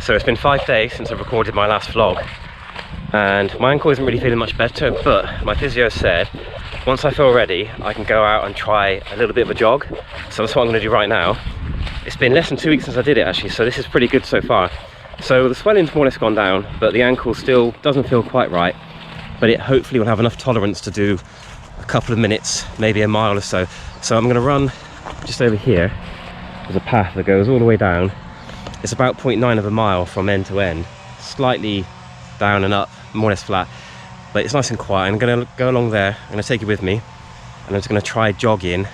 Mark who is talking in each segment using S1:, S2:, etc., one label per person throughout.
S1: So it's been 5 days since I've recorded my last vlog, and my ankle isn't really feeling much better, but my physio said once I feel ready I can go out and try a little bit of a jog. So that's what I'm going to do right now. It's been less than 2 weeks since I did it actually, so this is pretty good so far. So the swelling's more or less gone down, but the ankle still doesn't feel quite right, but it hopefully will have enough tolerance to do a couple of minutes, maybe a mile or so. So I'm going to run just over here. There's a path that goes all the way down. It's about 0.9 of a mile from end to end, slightly down and up, more or less flat, but it's nice and quiet. I'm going to go along there, I'm going to take you with me, and I'm just going to try jogging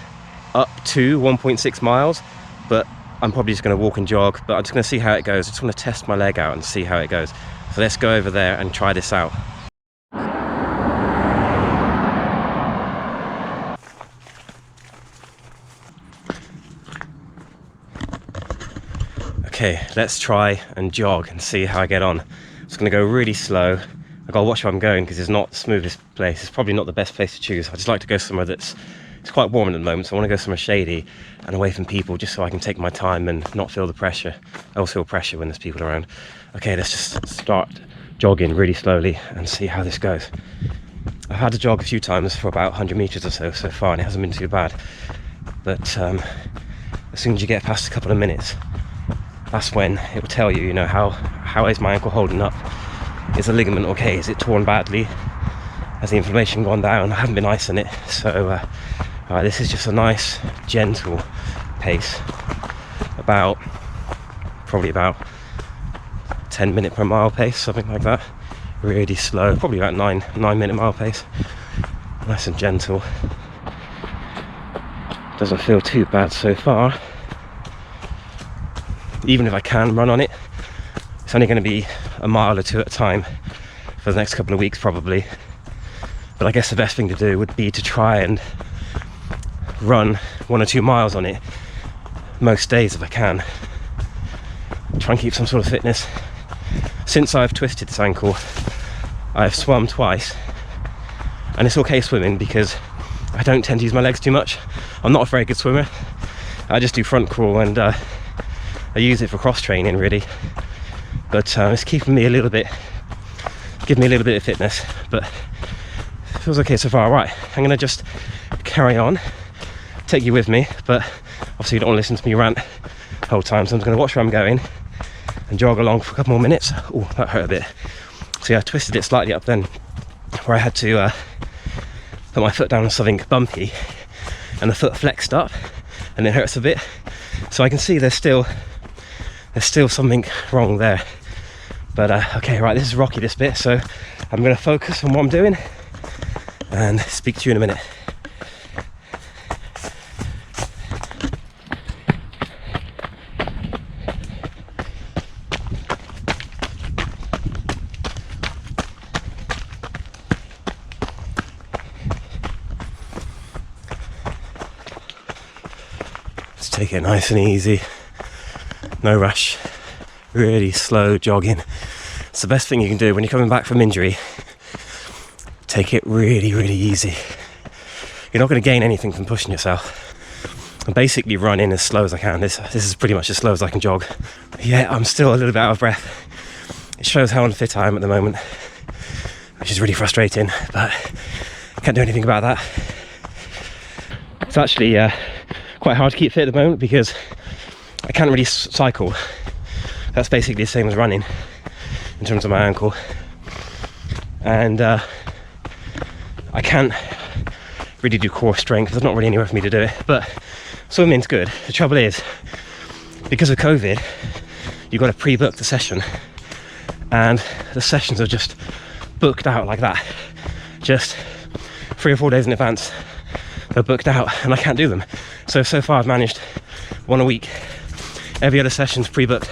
S1: up to 1.6 miles, but I'm probably just going to walk and jog, but I'm just going to see how it goes. I just want to test my leg out and see how it goes. So let's go over there and try this out. Okay, let's try and jog and see how I get on. I'm just going to go really slow. I've got to watch where I'm going because it's not the smoothest place. It's probably not the best place to choose. I just like to go somewhere it's quite warm at the moment, so I want to go somewhere shady and away from people, just so I can take my time and not feel the pressure. I always feel pressure when there's people around. Okay, let's just start jogging really slowly and see how this goes. I've had to jog a few times for about 100 meters or so far, and it hasn't been too bad. But as soon as you get past a couple of minutes, that's when it will tell you, you know, how is my ankle holding up? Is the ligament okay? Is it torn badly? Has the inflammation gone down? I haven't been icing it, so this is just a nice, gentle pace. Probably about 10 minute per mile pace, something like that. Really slow, probably about 9 minute mile pace. Nice and gentle. Doesn't feel too bad so far. Even if I can run on it, it's only going to be a mile or two at a time for the next couple of weeks probably. But I guess the best thing to do would be to try and run 1 or 2 miles on it most days if I can. Try and keep some sort of fitness. Since I've twisted this ankle, I've swum twice, and it's okay swimming because I don't tend to use my legs too much. I'm not a very good swimmer. I just do front crawl, and I use it for cross training really, but it's keeping me giving me a little bit of fitness, but it feels okay so far. Right, I'm going to just carry on, take you with me, but obviously you don't want to listen to me rant the whole time, so I'm just going to watch where I'm going and jog along for a couple more minutes. Oh, that hurt a bit. So yeah, I twisted it slightly up then, where I had to put my foot down on something bumpy, and the foot flexed up and it hurts a bit. So I can see there's still something wrong there, but okay, right, this is rocky, this bit, so I'm going to focus on what I'm doing and speak to you in a minute. Let's take it nice and easy. No rush, really slow jogging. It's the best thing you can do when you're coming back from injury. Take it really, really easy. You're not going to gain anything from pushing yourself. I'm basically running as slow as I can. This is pretty much as slow as I can jog. Yeah, I'm still a little bit out of breath. It shows how unfit I am at the moment, which is really frustrating, but I can't do anything about that. It's actually quite hard to keep fit at the moment because I can't really cycle. That's basically the same as running in terms of my ankle, and I can't really do core strength. There's not really anywhere for me to do it, but swimming's good. The trouble is, because of COVID, you've got to pre-book the session, and the sessions are just booked out like that, just 3 or 4 days in advance. They're booked out and I can't do them. So far I've managed 1 a week. Every other session's pre-booked.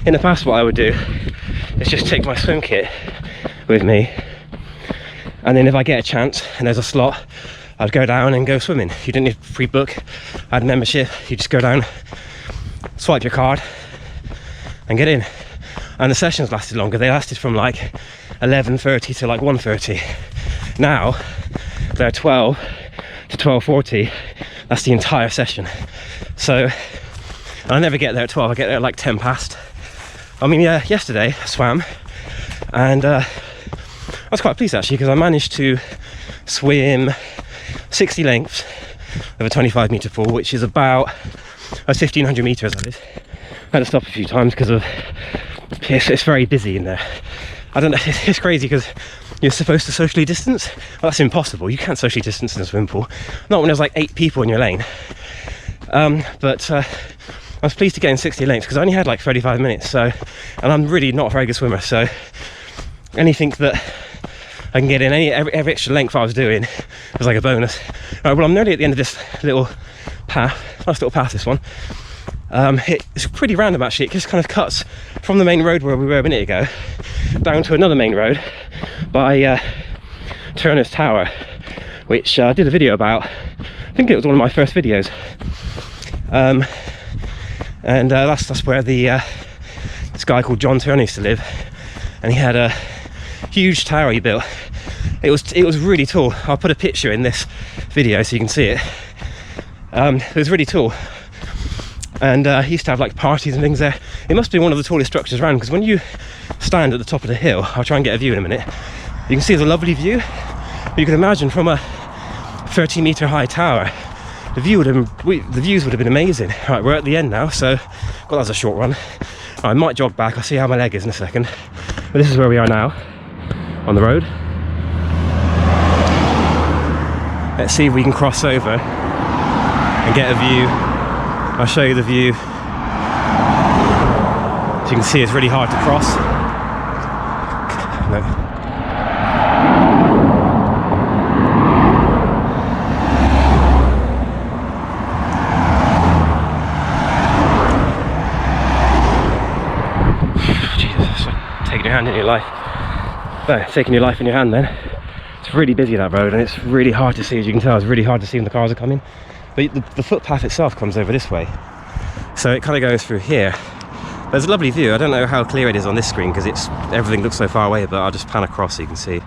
S1: In the past, what I would do is just take my swim kit with me, and then if I get a chance and there's a slot, I'd go down and go swimming. You didn't need to pre-book. I had a membership. You just go down, swipe your card and get in. And the sessions lasted longer. They lasted from like 11:30 to like 1:30. Now they're 12 to 12:40. That's the entire session. So I never get there at 12, I get there at like 10 past. I mean, yeah, yesterday I swam, and I was quite pleased actually, because I managed to swim 60 lengths of a 25 metre pool, which is about 1,500 metres, that is. I had to stop a few times because of it's very busy in there. I don't know, it's crazy because you're supposed to socially distance. Well, that's impossible. You can't socially distance in a swimming pool, not when there's like 8 people in your lane. But I was pleased to get in 60 lengths because I only had like 35 minutes, so, and I'm really not a very good swimmer, so anything that I can get in, every extra length I was doing was like a bonus. Right, well, I'm nearly at the end of this little path, nice little path, this one. It's pretty random actually. It just kind of cuts from the main road where we were a minute ago down to another main road by Turner's Tower, which I did a video about. I think it was one of my first videos, and that's where this guy called John Turner used to live, and he had a huge tower he built. It was really tall. I'll put a picture in this video so you can see it. It was really tall, and he used to have like parties and things there. It must be one of the tallest structures around, because when you stand at the top of the hill, I'll try and get a view in a minute, you can see there's a lovely view. But you can imagine from a 30-metre high tower, the views would have been amazing. Right, we're at the end now, so God, that was a short run. I might jog back. I'll see how my leg is in a second. But this is where we are now, on the road. Let's see if we can cross over and get a view. I'll show you the view. As you can see, it's really hard to cross. No. Jesus, taking your hand in your life. No, taking your life in your hand then. It's really busy, that road, and it's really hard to see, as you can tell. It's really hard to see when the cars are coming. But the footpath itself comes over this way, so it kind of goes through here. There's a lovely view. I don't know how clear it is on this screen because everything looks so far away, but I'll just pan across so you can see.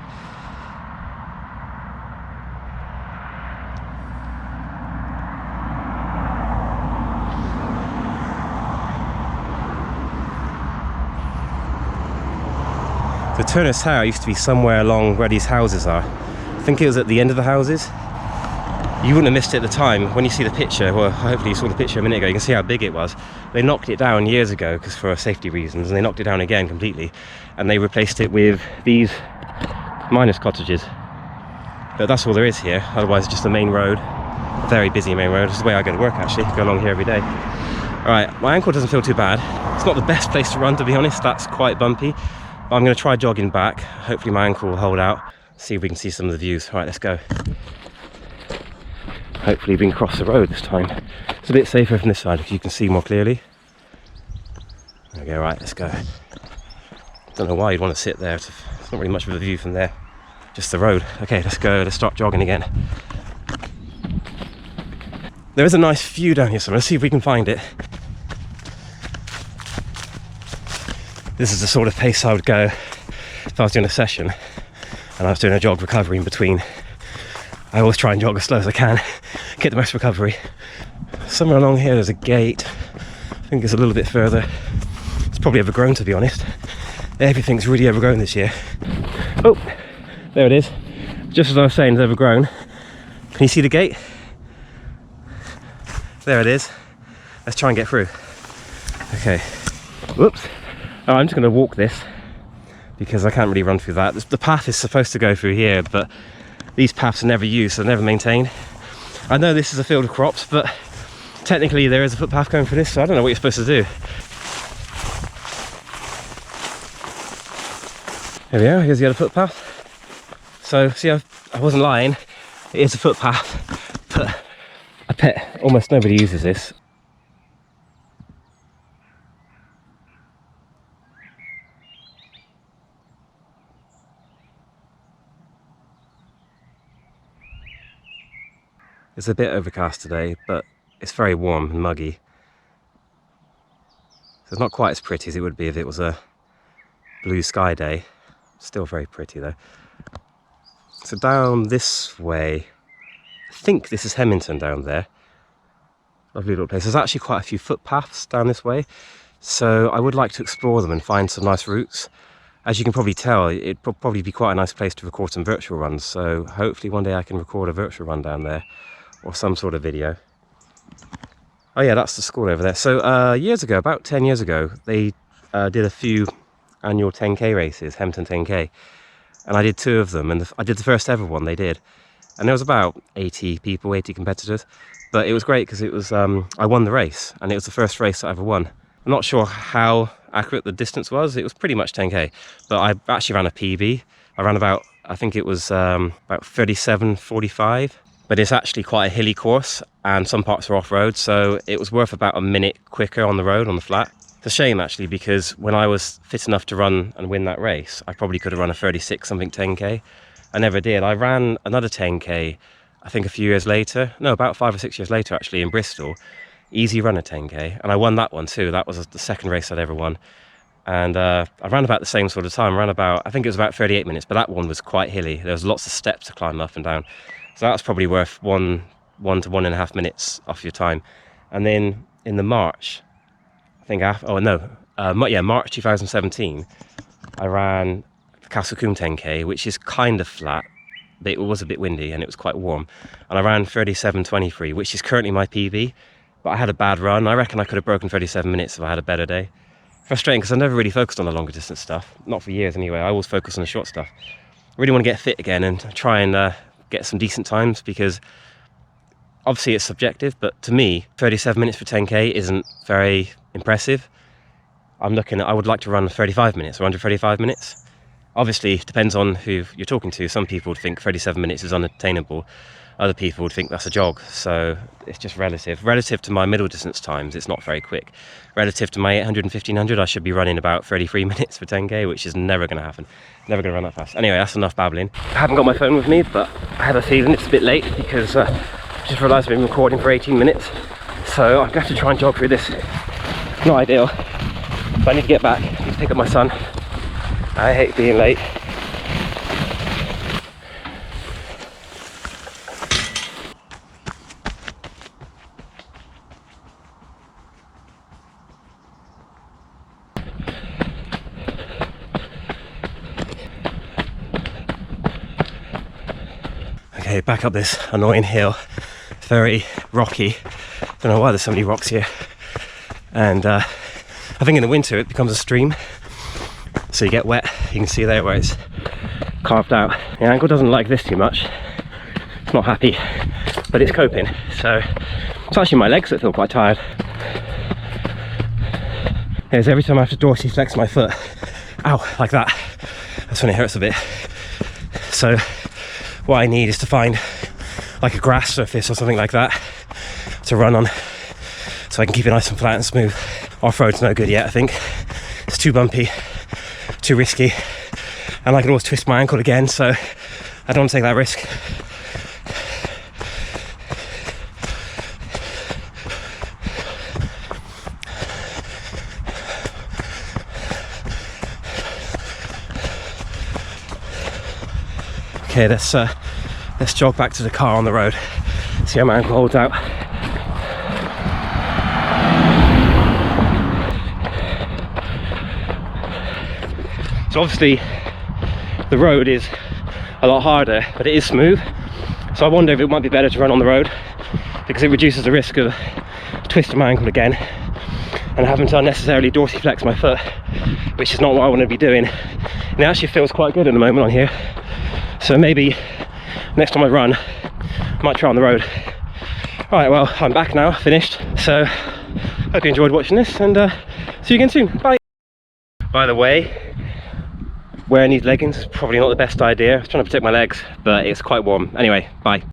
S1: The Turner's Tower used to be somewhere along where these houses are. I think it was at the end of the houses. You wouldn't have missed it at the time. When you see the picture, well, hopefully you saw the picture a minute ago, you can see how big it was. They knocked it down years ago because for safety reasons, and they knocked it down again completely, and they replaced it with these miners' cottages. But that's all there is here. Otherwise it's just a main road, a very busy main road. This is the way I go to work actually, go along here every day. Alright, my ankle doesn't feel too bad. It's not the best place to run, to be honest. That's quite bumpy. But I'm going to try jogging back. Hopefully my ankle will hold out. See if we can see some of the views. Alright, let's go. Hopefully we can cross the road this time. It's a bit safer from this side if you can see more clearly. There we go, right, let's go. Don't know why you'd want to sit there. It's not really much of a view from there. Just the road. Okay, let's go. Let's start jogging again. There is a nice view down here, so let's see if we can find it. This is the sort of pace I would go if I was doing a session and I was doing a jog recovery in between. I always try and jog as slow as I can, get the most recovery. Somewhere along here there's a gate. I think it's a little bit further. It's probably overgrown, to be honest. Everything's really overgrown this year. Oh, there it is. Just as I was saying, it's overgrown. Can you see the gate? There it is. Let's try and get through. Okay. Whoops. Oh, I'm just going to walk this because I can't really run through that. The path is supposed to go through here, but these paths are never used, so they're never maintained. I know this is a field of crops, but technically there is a footpath going through this, so I don't know what you're supposed to do. There we are, here's the other footpath. So, see, I wasn't lying, it is a footpath, but I bet almost nobody uses this. It's a bit overcast today, but it's very warm and muggy. So it's not quite as pretty as it would be if it was a blue sky day. Still very pretty though. So down this way, I think this is Hemington down there. Lovely little place. There's actually quite a few footpaths down this way. So I would like to explore them and find some nice routes. As you can probably tell, it'd probably be quite a nice place to record some virtual runs, so hopefully one day I can record a virtual run down there, or some sort of video. Oh yeah, that's the school over there. So years ago, about 10 years ago, they did a few annual 10k races, Hempton 10k, and I did 2 of them, and I did the first ever one they did. And there was about 80 people, 80 competitors, but it was great because it was, I won the race, and it was the first race I ever won. I'm not sure how accurate the distance was. It was pretty much 10k, but I actually ran a PB. I ran about, I think it was about 37:45, but it's actually quite a hilly course and some parts are off-road, so it was worth about a minute quicker on the road, on the flat. It's a shame actually, because when I was fit enough to run and win that race, I probably could have run a 36 something 10k. I never did. I ran another 10k, I think a few years later, no, about 5 or 6 years later actually, in Bristol. Easy runner 10k, and I won that one too. That was the second race I'd ever won, and I ran about the same sort of time. I ran about, I think it was about 38 minutes, but that one was quite hilly. There was lots of steps to climb up and down, so that's probably worth 1 to 1.5 minutes off your time. And then in the March, I think March 2017, I ran the Castle Combe 10k, which is kind of flat, but it was a bit windy and it was quite warm, and I ran 37:23, which is currently my PB. But I had a bad run. I reckon I could have broken 37 minutes if I had a better day. Frustrating, because I never really focused on the longer distance stuff. Not for years anyway. I always focus on the short stuff. I really want to get fit again and try and get some decent times, because obviously it's subjective, but to me, 37 minutes for 10k isn't very impressive. I would like to run 35 minutes or under 35 minutes. Obviously, it depends on who you're talking to. Some people would think 37 minutes is unattainable. Other people would think that's a jog, so it's just relative. Relative to my middle distance times, it's not very quick. Relative to my 800 and 1500, I should be running about 33 minutes for 10k, which is never going to happen. Never going to run that fast. Anyway, that's enough babbling. I haven't got my phone with me, but I have a feeling it's a bit late, because I just realised I've been recording for 18 minutes. So I'm going to have to try and jog through this. Not ideal, but I need to get back. I need to pick up my son. I hate being late. Okay, back up this annoying hill. It's very rocky. Don't know why there's so many rocks here. And I think in the winter it becomes a stream, so you get wet. You can see there where it's carved out. The ankle doesn't like this too much. It's not happy, but it's coping. So it's actually my legs that feel quite tired. Because every time I have to dorsiflex my foot, ow, like that, that's when it hurts a bit. So what I need is to find like a grass surface or something like that to run on, so I can keep it nice and flat and smooth. Off-road's no good yet, I think. It's too bumpy, too risky, and I could always twist my ankle again, so I don't want to take that risk. Okay, let's jog back to the car on the road, see how my ankle holds out. So obviously the road is a lot harder, but it is smooth, so I wonder if it might be better to run on the road, because it reduces the risk of twisting my ankle again and having to unnecessarily dorsiflex my foot, which is not what I want to be doing. And it actually feels quite good at the moment on here. So maybe next time I run, I might try on the road. Alright, well, I'm back now, finished. So, hope you enjoyed watching this, and see you again soon. Bye! By the way, wearing these leggings is probably not the best idea. I was trying to protect my legs, but it's quite warm. Anyway, bye.